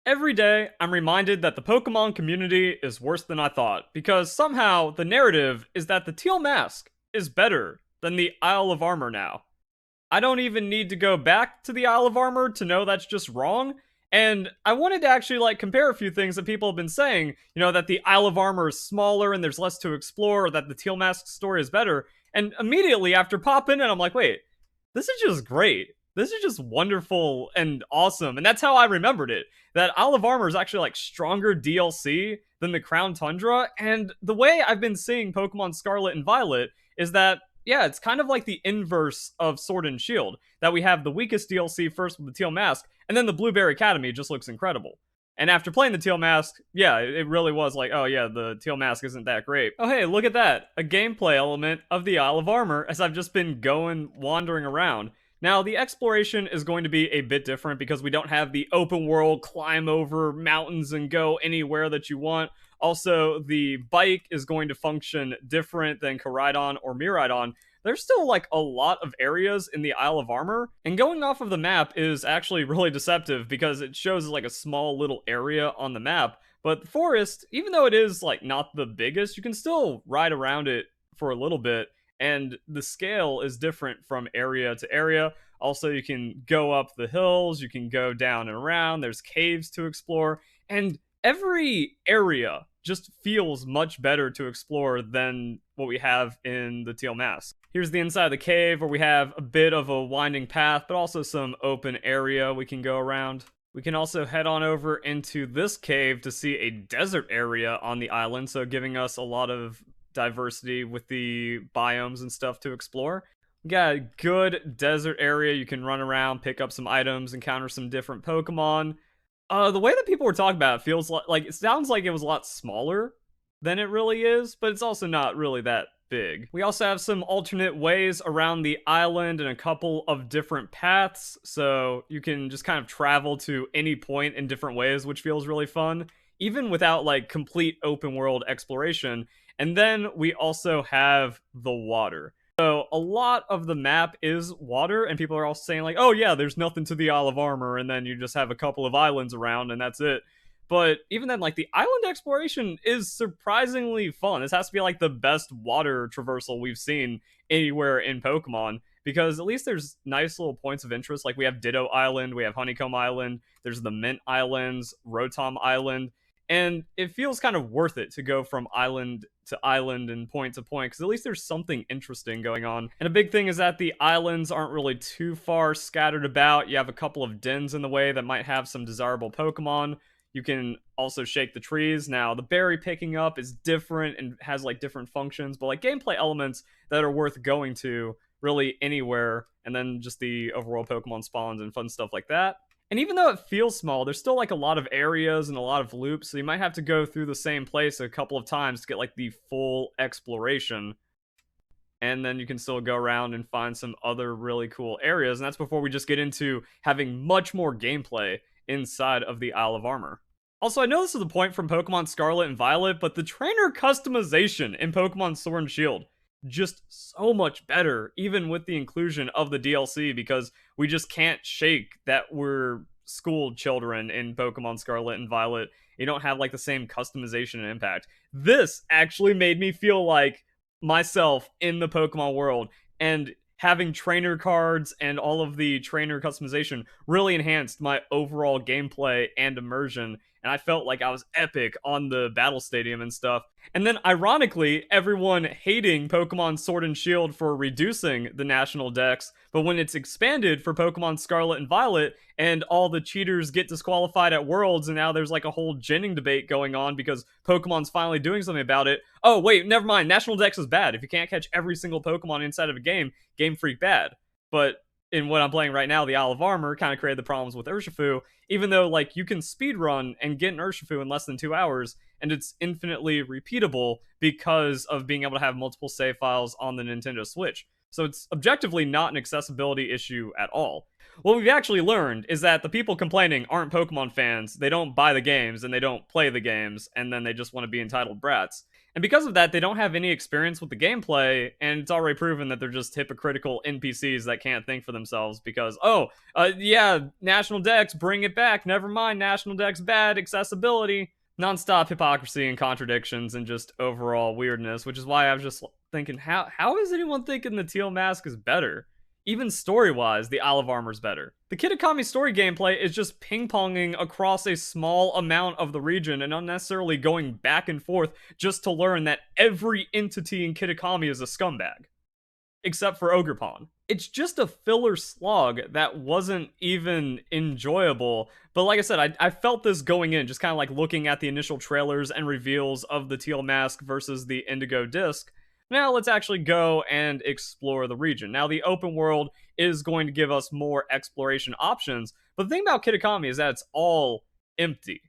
Every day, I'm reminded that the Pokemon community is worse than I thought, because somehow the narrative is that the Teal Mask is better than the Isle of Armor now. I don't even need to go back to the Isle of Armor to know that's just wrong. And I wanted to actually compare a few things that people have been saying, that the Isle of Armor is smaller and there's less to explore, or that the Teal Mask story is better. And immediately after popping in, I'm like, wait, this is just great. This is just wonderful and awesome. And that's how I remembered it. That Isle of Armor is actually stronger DLC than the Crown Tundra. And the way I've been seeing Pokemon Scarlet and Violet is that, yeah, it's kind of like the inverse of Sword and Shield. That we have the weakest DLC first with the Teal Mask, and then the Blueberry Academy just looks incredible. And after playing the Teal Mask, yeah, it really was like, oh yeah, the Teal Mask isn't that great. Oh hey, look at that. A gameplay element of the Isle of Armor as I've just been wandering around. Now, the exploration is going to be a bit different because we don't have the open world climb over mountains and go anywhere that you want. Also, the bike is going to function different than Koraidon or Miraidon. There's still a lot of areas in the Isle of Armor, and going off of the map is actually really deceptive because it shows a small little area on the map. But the forest, even though it is not the biggest, you can still ride around it for a little bit, and the scale is different from area to area. Also, you can go up the hills, you can go down and around, there's caves to explore, and every area just feels much better to explore than what we have in the Teal Mask. Here's the inside of the cave where we have a bit of a winding path, but also some open area we can go around. We can also head on over into this cave to see a desert area on the island, so giving us a lot of diversity with the biomes and stuff to explore. We got a good desert area. You can run around, pick up some items, encounter some different Pokemon. The way that people were talking about it feels like it sounds like it was a lot smaller than it really is, but it's also not really that big. We also have some alternate ways around the island and a couple of different paths, so you can just kind of travel to any point in different ways, which feels really fun, even without complete open world exploration. And then we also have the water. So a lot of the map is water, and people are also saying oh yeah, there's nothing to the Isle of Armor, and then you just have a couple of islands around, and that's it. But even then, the island exploration is surprisingly fun. This has to be the best water traversal we've seen anywhere in Pokemon, because at least there's nice little points of interest. We have Ditto Island, we have Honeycomb Island, there's the Mint Islands, Rotom Island, and it feels kind of worth it to go from island to island and point to point, because at least there's something interesting going on. And a big thing is that the islands aren't really too far scattered about. You have a couple of dens in the way that might have some desirable Pokemon. You can also shake the trees. Now, the berry picking up is different and has different functions, but gameplay elements that are worth going to really anywhere, and then just the overall Pokemon spawns and fun stuff like that. And even though it feels small, there's still a lot of areas and a lot of loops, so you might have to go through the same place a couple of times to get the full exploration. And then you can still go around and find some other really cool areas, and that's before we just get into having much more gameplay inside of the Isle of Armor. Also, I know this is the point from Pokemon Scarlet and Violet, but the trainer customization in Pokemon Sword and Shield, just so much better, even with the inclusion of the DLC, because we just can't shake that we're school children in Pokemon Scarlet and Violet. You don't have the same customization and impact. This actually made me feel like myself in the Pokemon world, and having trainer cards and all of the trainer customization really enhanced my overall gameplay and immersion, and I felt like I was epic on the battle stadium and stuff. And then, ironically, everyone hating Pokemon Sword and Shield for reducing the national dex, but when it's expanded for Pokemon Scarlet and Violet, and all the cheaters get disqualified at Worlds, and now there's a whole ginning debate going on because Pokemon's finally doing something about it. Oh, wait, never mind, national dex is bad. If you can't catch every single Pokemon inside of a game, Game Freak bad. But in what I'm playing right now, the Isle of Armor kind of created the problems with Urshifu, even though you can speedrun and get an Urshifu in less than 2 hours, and it's infinitely repeatable because of being able to have multiple save files on the Nintendo Switch. So it's objectively not an accessibility issue at all. What we've actually learned is that the people complaining aren't Pokemon fans, they don't buy the games, and they don't play the games, and then they just want to be entitled brats. And because of that, they don't have any experience with the gameplay, and it's already proven that they're just hypocritical NPCs that can't think for themselves because, yeah, National Dex, bring it back. Never mind, National Dex bad, accessibility. Non-stop hypocrisy and contradictions and just overall weirdness, which is why I was just thinking, how is anyone thinking the Teal Mask is better? Even story-wise, the Isle of Armor's better. The Kitakami story gameplay is just ping-ponging across a small amount of the region and unnecessarily going back and forth just to learn that every entity in Kitakami is a scumbag. Except for Ogerpon. It's just a filler slog that wasn't even enjoyable. But like I said, I felt this going in, just kind of like looking at the initial trailers and reveals of the Teal Mask versus the Indigo Disc. Now let's actually go and explore the region. Now the open world is going to give us more exploration options, but the thing about Kitakami is that it's all empty.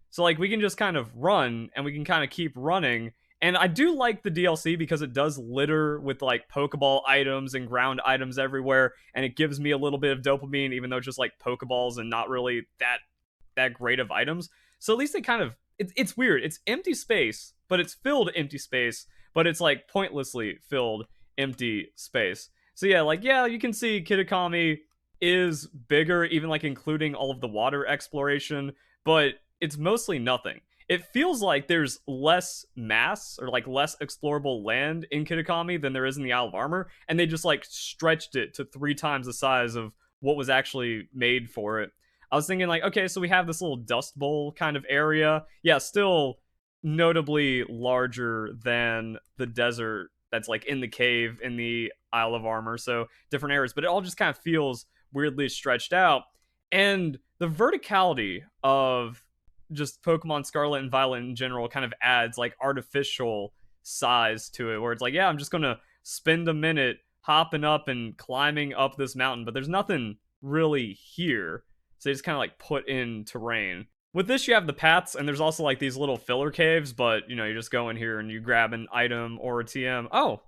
So like we can just kind of run and we can kind of keep running. And I do like the DLC because it does litter with like Pokeball items and ground items everywhere, and it gives me a little bit of dopamine, even though it's just like Pokeballs and not really that great of items. So at least they kind of it's weird. It's empty space, but it's filled empty space, but it's like pointlessly filled empty space. So yeah, like yeah, you can see Kitakami is bigger, even like including all of the water exploration, but it's mostly nothing. It feels like there's less mass or like less explorable land in Kitakami than there is in the Isle of Armor, and they just like stretched it to 3 times the size of what was actually made for it. I was thinking like, okay, so we have this little dust bowl kind of area. Yeah, still notably larger than the desert that's like in the cave in the Isle of Armor, so different areas, but it all just kind of feels weirdly stretched out. And the verticality of just Pokemon Scarlet and Violet in general kind of adds like artificial size to it, where it's like, yeah, I'm just gonna spend a minute hopping up and climbing up this mountain, but there's nothing really here. So they just kind of like put in terrain. With this, you have the paths, and there's also like these little filler caves, but you know, you just go in here and you grab an item or a TM. Oh,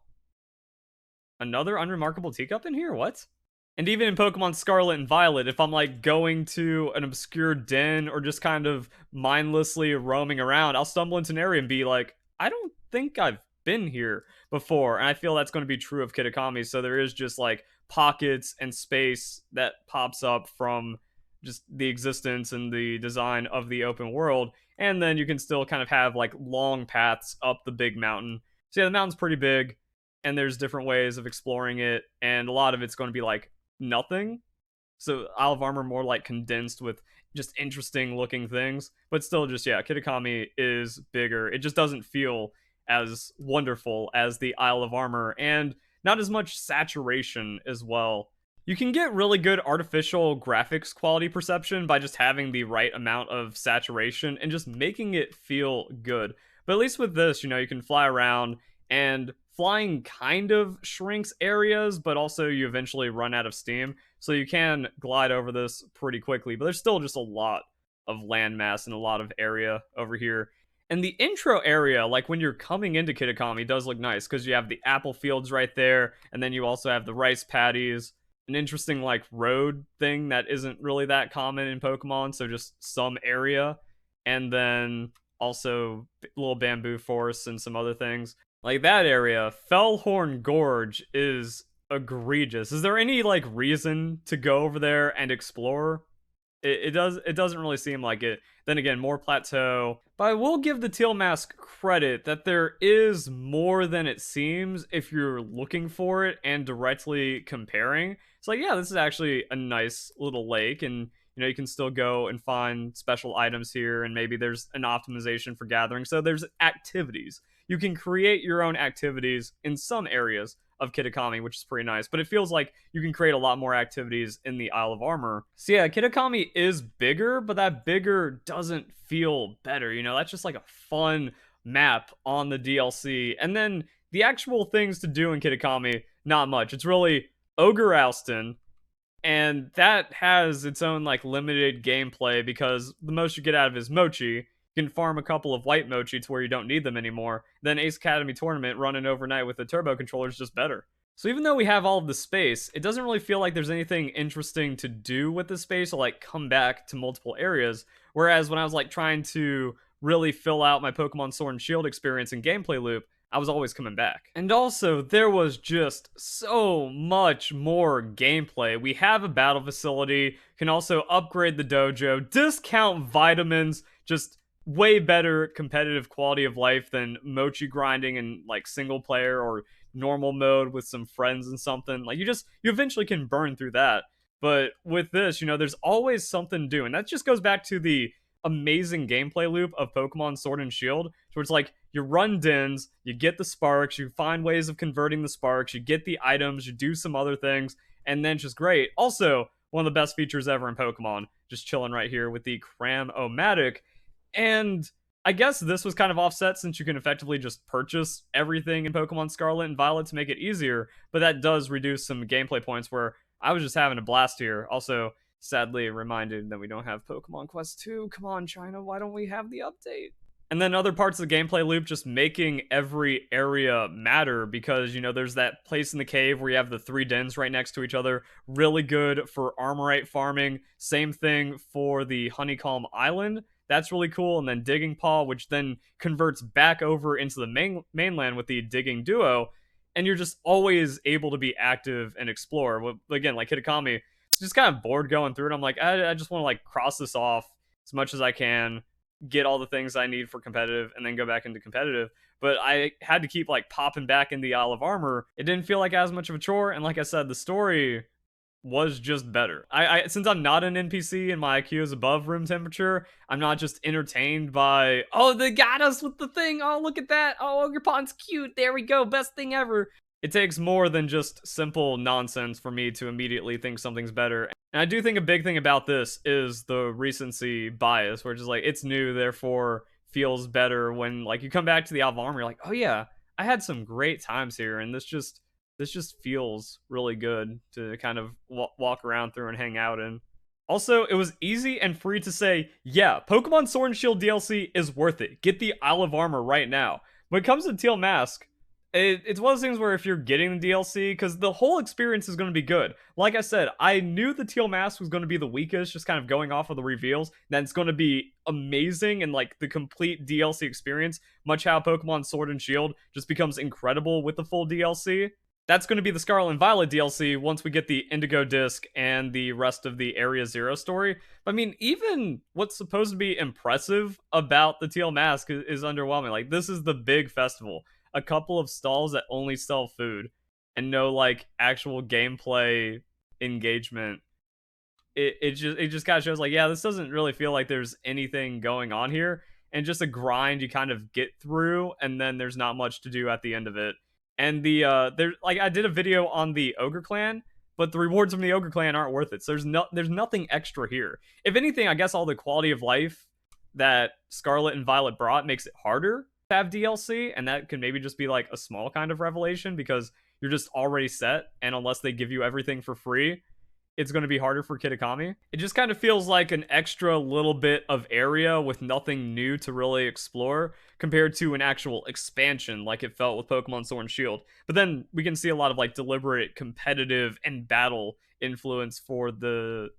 another unremarkable teacup in here? What? And even in Pokemon Scarlet and Violet, if I'm like going to an obscure den or just kind of mindlessly roaming around, I'll stumble into an area and be like, I don't think I've been here before. And I feel that's going to be true of Kitakami. So there is just like pockets and space that pops up from just the existence and the design of the open world. And then you can still kind of have like long paths up the big mountain. So yeah, the mountain's pretty big, and there's different ways of exploring it. And a lot of it's going to be like nothing. So Isle of Armor more like condensed with just interesting looking things, but still just, yeah, Kitakami is bigger. It just doesn't feel as wonderful as the Isle of Armor, and not as much saturation as well. You can get really good artificial graphics quality perception by just having the right amount of saturation and just making it feel good. But at least with this, you know, you can fly around, and flying kind of shrinks areas, but also you eventually run out of steam. So you can glide over this pretty quickly, but there's still just a lot of landmass and a lot of area over here. And the intro area, like when you're coming into Kitakami, does look nice because you have the apple fields right there, and then you also have the rice paddies, an interesting like road thing that isn't really that common in Pokemon, so just some area, and then also little bamboo forests and some other things. Like that area, Fellhorn Gorge is egregious. Is there any like reason to go over there and explore? It doesn't really seem like it. Then again, more plateau. But I will give the Teal Mask credit that there is more than it seems if you're looking for it and directly comparing. It's like, yeah, this is actually a nice little lake, and you know, you can still go and find special items here, and maybe there's an optimization for gathering. So there's activities. You can create your own activities in some areas of Kitakami, which is pretty nice, but it feels like you can create a lot more activities in the Isle of Armor. So yeah, Kitakami is bigger, but that bigger doesn't feel better, you know? That's just like a fun map on the DLC. And then the actual things to do in Kitakami, not much. It's really Ogre Alston, and that has its own like limited gameplay because the most you get out of is Mochi. You can farm a couple of white Mochi to where you don't need them anymore. Then Ace Academy Tournament running overnight with the turbo controller is just better. So even though we have all of the space, it doesn't really feel like there's anything interesting to do with the space or like come back to multiple areas. Whereas when I was like trying to really fill out my Pokemon Sword and Shield experience and gameplay loop, I was always coming back. And also, there was just so much more gameplay. We have a battle facility, can also upgrade the dojo, discount vitamins, just way better competitive quality of life than mochi grinding in like single player or normal mode with some friends and something. Like you eventually can burn through that. But with this, there's always something to do. And that just goes back to the amazing gameplay loop of Pokemon Sword and Shield, where it's like you run dens, you get the sparks, you find ways of converting the sparks, you get the items, you do some other things, and then just great. Also, one of the best features ever in Pokemon, just chilling right here with the Cram-O-Matic. And I guess this was kind of offset since you can effectively just purchase everything in Pokemon Scarlet and Violet to make it easier, but that does reduce some gameplay points where I was just having a blast here. Also, sadly reminded that we don't have Pokemon Quest 2. Come on, China, why don't we have the update? And then other parts of the gameplay loop just making every area matter because, there's that place in the cave where you have the 3 dens right next to each other. Really good for Armorite farming. Same thing for the Honeycomb Island. That's really cool. And then Digging Paw, which then converts back over into the mainland with the Digging Duo. And you're just always able to be active and explore. Again, like Kitakami, just kind of bored going through it. I'm like, I just want to like cross this off as much as I can, get all the things I need for competitive, and then go back into competitive. But I had to keep like popping back in the Isle of Armor. It didn't feel like as much of a chore, and like I said, the story was just better. Since I'm not an NPC and my IQ is above room temperature, I'm not just entertained by, oh, they got us with the thing, oh, look at that, oh, your pond's cute, there we go, best thing ever. It takes more than just simple nonsense for me to immediately think something's better. And I do think a big thing about this is the recency bias, where it's just like, it's new, therefore feels better when like you come back to the Isle of Armor, you're like, oh yeah, I had some great times here, and this just feels really good to kind of walk around through and hang out in. Also, it was easy and free to say, yeah, Pokemon Sword and Shield DLC is worth it. Get the Isle of Armor right now. When it comes to Teal Mask, it's one of those things where if you're getting the DLC, because the whole experience is going to be good. Like I said, I knew the Teal Mask was going to be the weakest, just kind of going off of the reveals. Then it's going to be amazing and like the complete DLC experience, much how Pokemon Sword and Shield just becomes incredible with the full DLC. That's going to be the Scarlet and Violet DLC once we get the Indigo Disc and the rest of the Area Zero story. I mean, even what's supposed to be impressive about the Teal Mask is underwhelming. Like, this is the big festival. A couple of stalls that only sell food and no, like, actual gameplay engagement. It just kind of shows, like, yeah, this doesn't really feel like there's anything going on here. And just a grind you kind of get through, and then there's not much to do at the end of it. And I did a video on the Ogre Clan, but the rewards from the Ogre Clan aren't worth it. So there's nothing extra here. If anything, I guess all the quality of life that Scarlet and Violet brought makes it harder to have DLC, and that could maybe just be like a small kind of revelation because you're just already set, and unless they give you everything for free, it's going to be harder for Kitakami. It just kind of feels like an extra little bit of area with nothing new to really explore compared to an actual expansion like it felt with Pokemon Sword and Shield. But then we can see a lot of like deliberate competitive and battle influence for the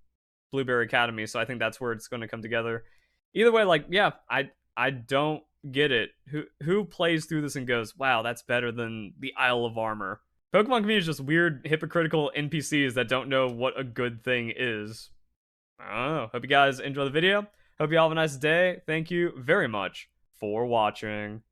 Blueberry Academy, so I think that's where it's going to come together. Either way, like, yeah, I don't get it. Who plays through this and goes, wow, that's better than the Isle of Armor? Pokemon community is just weird, hypocritical NPCs that don't know what a good thing is. I don't know. Hope you guys enjoy the video. Hope you all have a nice day. Thank you very much for watching.